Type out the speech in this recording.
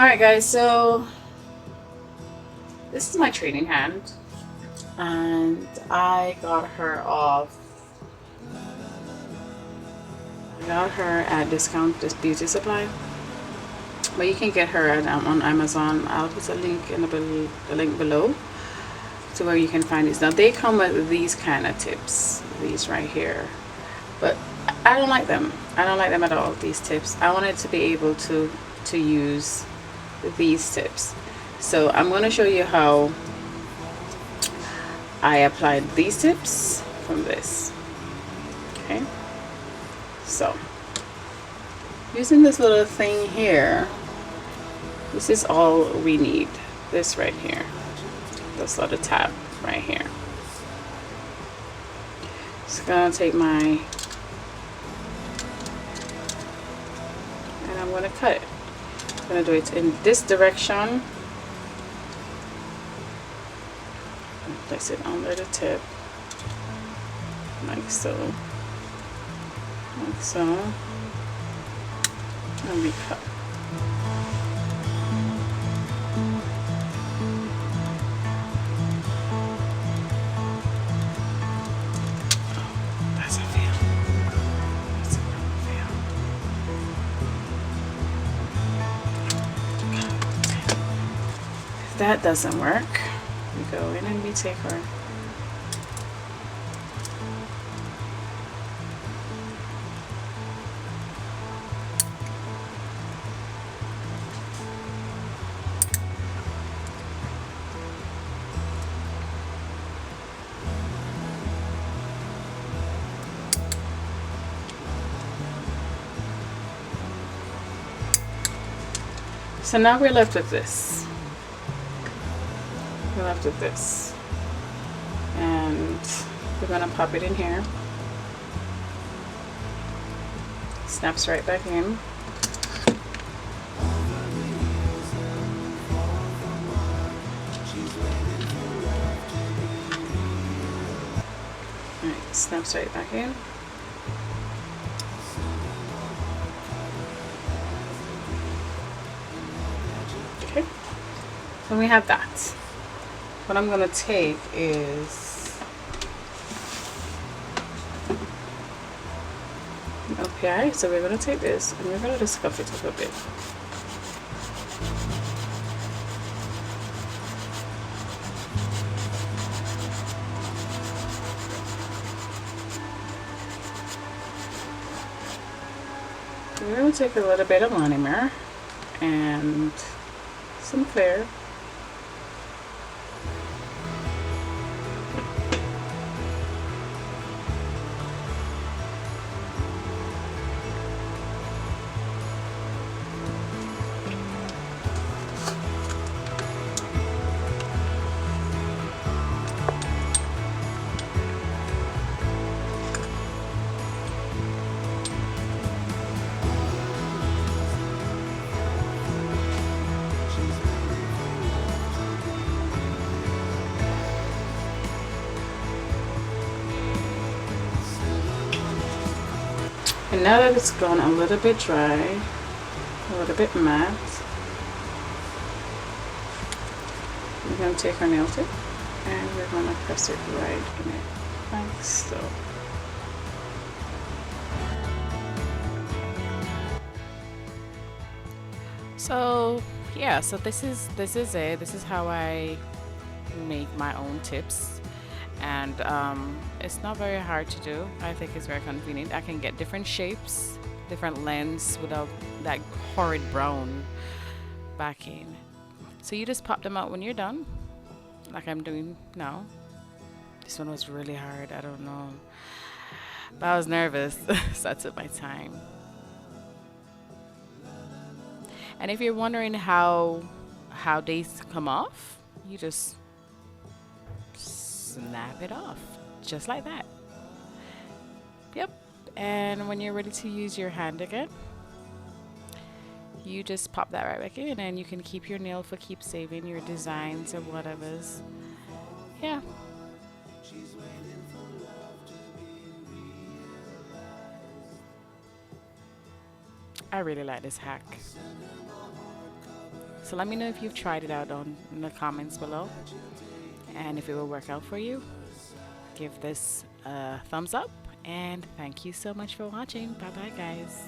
Alright guys, so this is my training hand and I got her at Discount Beauty Supply, but you can get her at, on Amazon. I'll put a link in the link below to where you can find these. Now they come with these kind of tips, these right here, but I don't like them. I don't like them at all, these tips. I wanted to be able to use these tips, so I'm going to show you how I applied these tips from this. Okay, so using this little thing here, this is all we need. This right here, this little tab right here. Just gonna take my, and I'm gonna cut it. I'm gonna do it in this direction and place it under the tip, like so, like so, and we cut. That's a fail. That's another fail. If that doesn't work, we go in and we take our so now we're left with this. We're left with this. And we're gonna pop it in here. Snaps right back in. Alright, snaps right back in. Okay, so we have that. What I'm gonna take is okay, so we're gonna take this and we're gonna just scuff it up a bit. We're gonna take a little bit of Monomer and some clear. And now that it's gone a little bit dry, a little bit matte, we're going to take our nail tip and we're going to press it right in it, like so. So yeah, so this is it. This is how I make my own tips, and it's not very hard to do. I think it's very convenient. I can get different shapes, different lengths without that horrid brown backing. So you just pop them out when you're done, like I'm doing now. This one was really hard, I don't know, but I was nervous so I took my time. And if you're wondering how they come off, you just snap it off just like that. Yep. And when you're ready to use your hand again, you just pop that right back in, and you can keep your nail for keep saving your designs or whatever's. Yeah. I really like this hack. So let me know if you've tried it out on in the comments below, and if it will work out for you. Give this a thumbs up, and thank you so much for watching. Bye bye, guys.